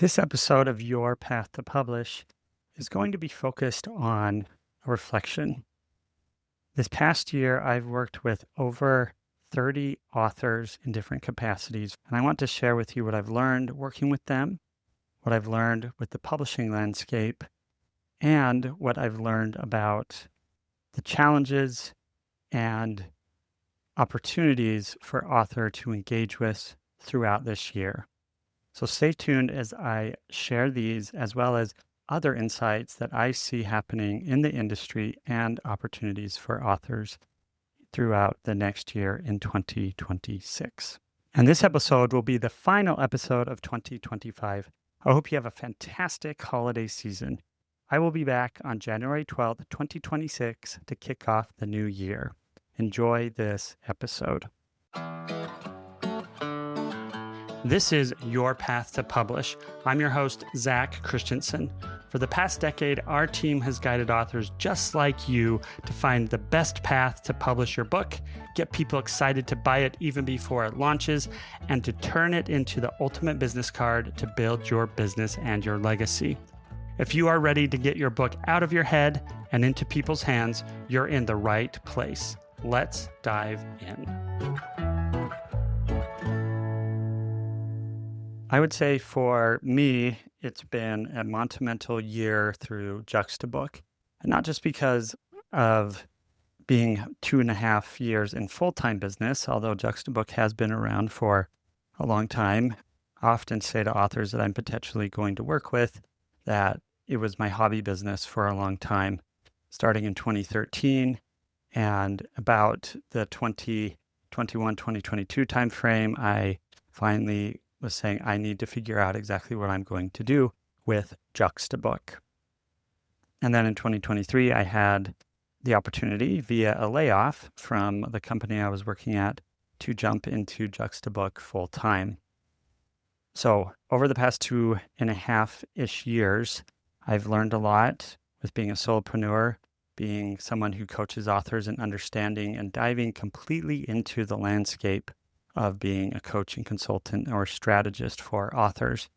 This episode of Your Path to Publish is going to be focused on a reflection. This past year, I've worked with over 30 authors in different capacities, and I want to share with you what I've learned working with them, what I've learned with the publishing landscape, and what I've learned about the challenges and opportunities for author to engage with throughout this year. So stay tuned as I share these as well as other insights that I see happening in the industry and opportunities for authors throughout the next year in 2026. And this episode will be the final episode of 2025. I hope you have a fantastic holiday season. I will be back on January 12th, 2026 to kick off the new year. Enjoy this episode. This is Your Path to Publish. I'm your host, Zach Christensen. For the past decade, our team has guided authors just like you to find the best path to publish your book, get people excited to buy it even before it launches, and to turn it into the ultimate business card to build your business and your legacy. If you are ready to get your book out of your head and into people's hands, you're in the right place. Let's dive in. I would say for me, it's been a monumental year through Juxtabook, and not just because of being 2.5 years in full-time business, although Juxtabook has been around for a long time. I often say to authors that I'm potentially going to work with that it was my hobby business for a long time, starting in 2013, and about the 2021, 2022 timeframe, I finally was saying I need to figure out exactly what I'm going to do with Juxtabook. And then in 2023, I had the opportunity via a layoff from the company I was working at to jump into Juxtabook full time. So over the past 2.5-ish years, I've learned a lot with being a solopreneur, being someone who coaches authors and understanding and diving completely into the landscape of being a coach and consultant or strategist for authors.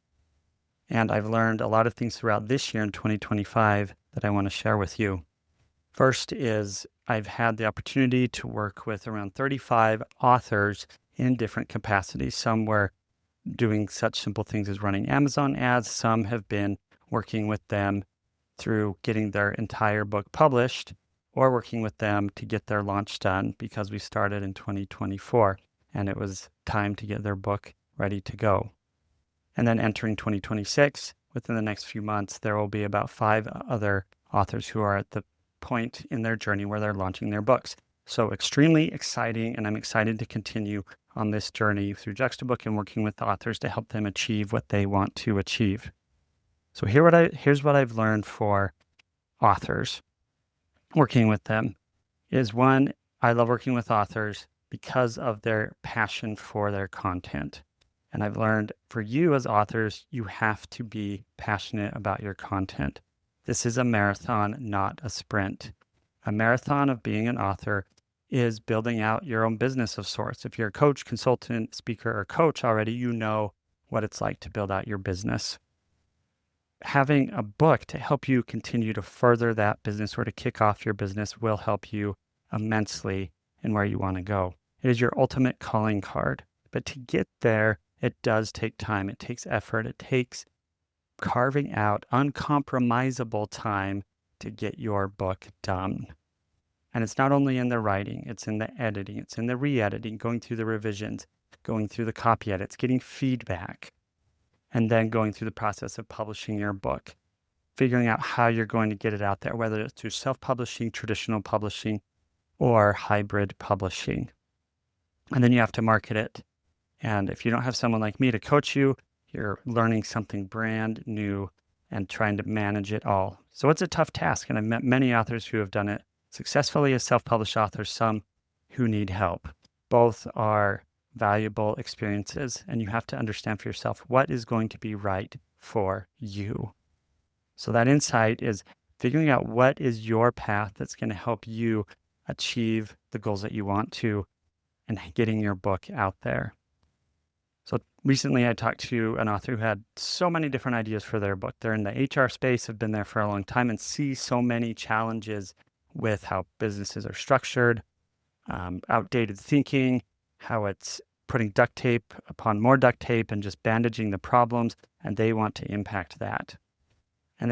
And I've learned a lot of things throughout this year in 2025 that I want to share with you. First is I've had the opportunity to work with around 35 authors in different capacities. Some were doing such simple things as running Amazon ads. Some have been working with them through getting their entire book published or working with them to get their launch done because we started in 2024. And it was time to get their book ready to go. And then entering 2026, within the next few months, there will be about 5 other authors who are at the point in their journey where they're launching their books. So extremely exciting, and I'm excited to continue on this journey through Juxtabook and working with authors to help them achieve what they want to achieve. So here's what I've learned for authors working with them is one, I love working with authors because of their passion for their content. And I've learned for you as authors, you have to be passionate about your content. This is a marathon, not a sprint. A marathon of being an author is building out your own business of sorts. If you're a coach, consultant, speaker, or coach already, you know what it's like to build out your business. Having a book to help you continue to further that business or to kick off your business will help you immensely in where you want to go. It is your ultimate calling card. But to get there, it does take time. It takes effort. It takes carving out uncompromisable time to get your book done. And it's not only in the writing, it's in the editing, it's in the re-editing, going through the revisions, going through the copy edits, getting feedback, and then going through the process of publishing your book, figuring out how you're going to get it out there, whether it's through self-publishing, traditional publishing, or hybrid publishing. And then you have to market it. And if you don't have someone like me to coach you, you're learning something brand new and trying to manage it all. So it's a tough task. And I've met many authors who have done it successfully as self-published authors, some who need help. Both are valuable experiences, and you have to understand for yourself what is going to be right for you. So that insight is figuring out what is your path that's going to help you achieve the goals that you want to and getting your book out there. So recently I talked to an author who had so many different ideas for their book. They're in the HR space, have been there for a long time, and see so many challenges with how businesses are structured, outdated thinking, how it's putting duct tape upon more duct tape and just bandaging the problems, and they want to impact that. And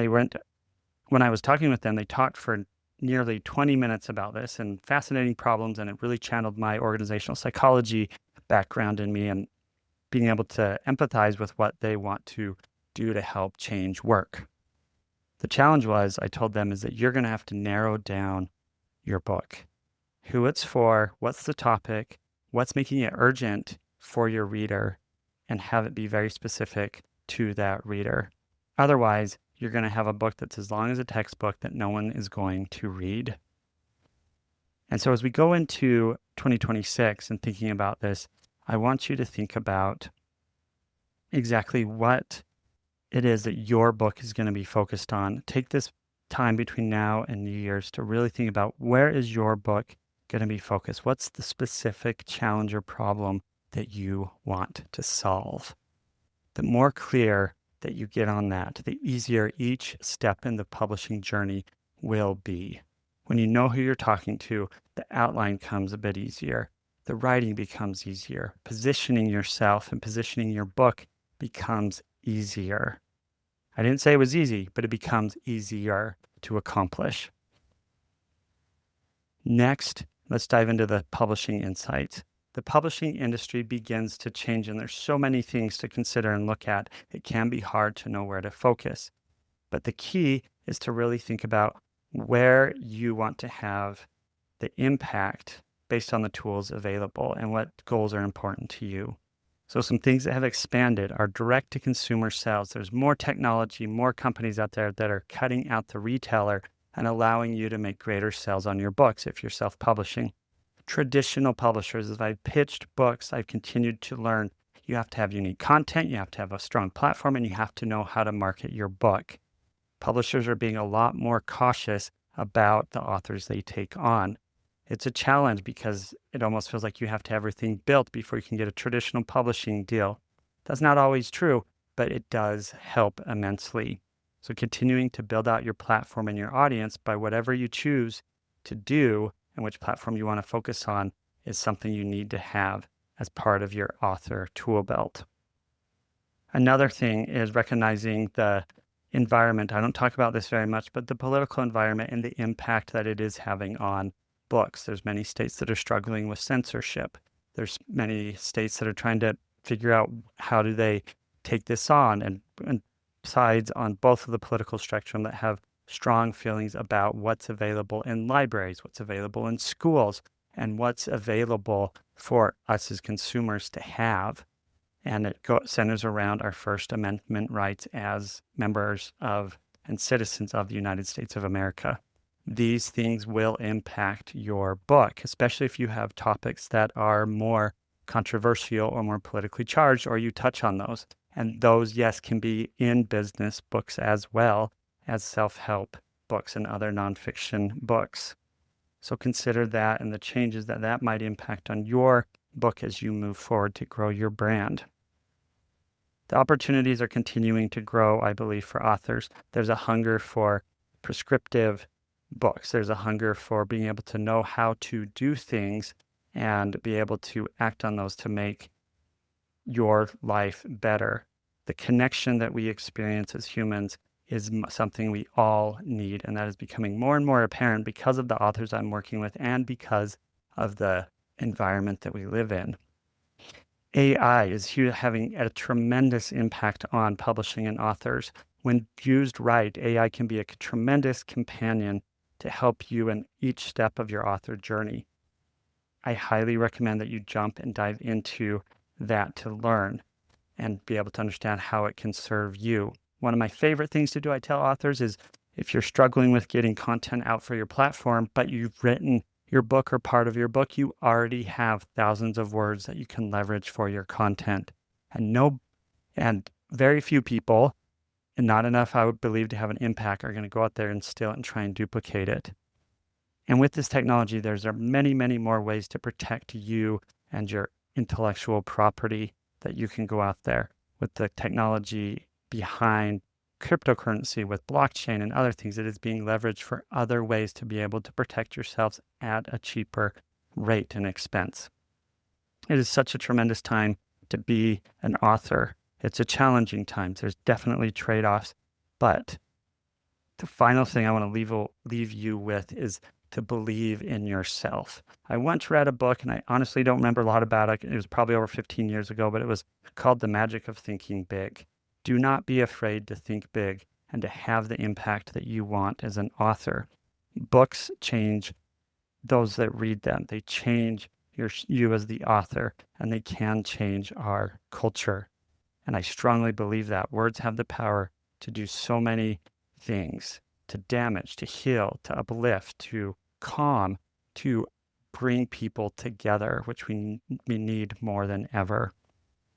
when I was talking with them, they talked for nearly 20 minutes about this and fascinating problems, and it really channeled my organizational psychology background in me and being able to empathize with what they want to do to help change work. The challenge was, I told them, is that you're going to have to narrow down your book. Who it's for, what's the topic, what's making it urgent for your reader, and have it be very specific to that reader. Otherwise, you're going to have a book that's as long as a textbook that no one is going to read. And so as we go into 2026 and thinking about this, I want you to think about exactly what it is that your book is going to be focused on. Take this time between now and New Year's to really think about, where is your book going to be focused? What's the specific challenge or problem that you want to solve? The more clear that you get on that, the easier each step in the publishing journey will be. When you know who you're talking to, the outline comes a bit easier. The writing becomes easier. Positioning yourself and positioning your book becomes easier. I didn't say it was easy, but it becomes easier to accomplish. Next, let's dive into the publishing insights. The publishing industry begins to change, and there's so many things to consider and look at. It can be hard to know where to focus. But the key is to really think about where you want to have the impact based on the tools available and what goals are important to you. So some things that have expanded are direct-to-consumer sales. There's more technology, more companies out there that are cutting out the retailer and allowing you to make greater sales on your books if you're self-publishing. Traditional publishers, as I've pitched books, I've continued to learn you have to have unique content, you have to have a strong platform, and you have to know how to market your book. Publishers are being a lot more cautious about the authors they take on. It's a challenge because it almost feels like you have to have everything built before you can get a traditional publishing deal. That's not always true, but it does help immensely. So continuing to build out your platform and your audience by whatever you choose to do and which platform you want to focus on is something you need to have as part of your author tool belt. Another thing is recognizing the environment. I don't talk about this very much, but the political environment and the impact that it is having on books. There's many states that are struggling with censorship. There's many states that are trying to figure out how do they take this on, and sides on both of the political spectrum that have strong feelings about what's available in libraries, what's available in schools, and what's available for us as consumers to have. And it centers around our First Amendment rights as members of and citizens of the United States of America. These things will impact your book, especially if you have topics that are more controversial or more politically charged, or you touch on those. And those, yes, can be in business books as well as self-help books and other nonfiction books. So consider that and the changes that that might impact on your book as you move forward to grow your brand. The opportunities are continuing to grow, I believe, for authors. There's a hunger for prescriptive books. There's a hunger for being able to know how to do things and be able to act on those to make your life better. The connection that we experience as humans is something we all need, and that is becoming more and more apparent because of the authors I'm working with and because of the environment that we live in. AI is having a tremendous impact on publishing and authors. When used right, AI can be a tremendous companion to help you in each step of your author journey. I highly recommend that you jump and dive into that to learn and be able to understand how it can serve you. One of my favorite things to do, I tell authors, is if you're struggling with getting content out for your platform, but you've written your book or part of your book, you already have thousands of words that you can leverage for your content. And very few people, and not enough, I would believe, to have an impact, are going to go out there and steal it and try and duplicate it. And with this technology, there are many, many more ways to protect you and your intellectual property that you can go out there with the technology behind cryptocurrency, with blockchain and other things. It is being leveraged for other ways to be able to protect yourselves at a cheaper rate and expense. It is such a tremendous time to be an author. It's a challenging time. There's definitely trade-offs, but the final thing I want to leave you with is to believe in yourself. I once read a book, and I honestly don't remember a lot about it. It was probably over 15 years ago, but it was called The Magic of Thinking Big. Do not be afraid to think big and to have the impact that you want as an author. Books change those that read them. They change you as the author, and they can change our culture. And I strongly believe that words have the power to do so many things, to damage, to heal, to uplift, to calm, to bring people together, which we need more than ever.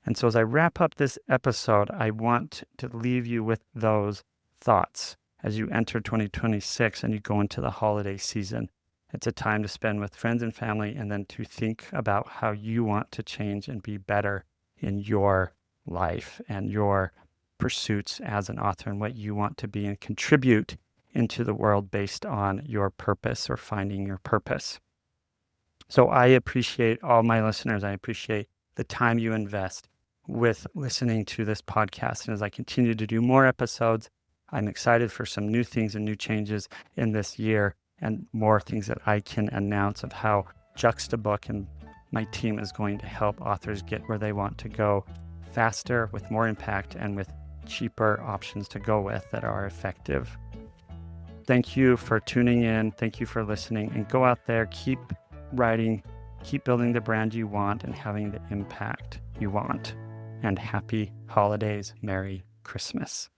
And so as I wrap up this episode, I want to leave you with those thoughts as you enter 2026 and you go into the holiday season. It's a time to spend with friends and family, and then to think about how you want to change and be better in your life and your pursuits as an author, and what you want to be and contribute into the world based on your purpose or finding your purpose. So I appreciate all my listeners. I appreciate the time you invest with listening to this podcast. And as I continue to do more episodes, I'm excited for some new things and new changes in this year, and more things that I can announce of how Juxtabook and my team is going to help authors get where they want to go faster, with more impact, and with cheaper options to go with that are effective. Thank you for tuning in. Thank you for listening, and go out there, keep writing, keep building the brand you want and having the impact you want. And happy holidays. Merry Christmas.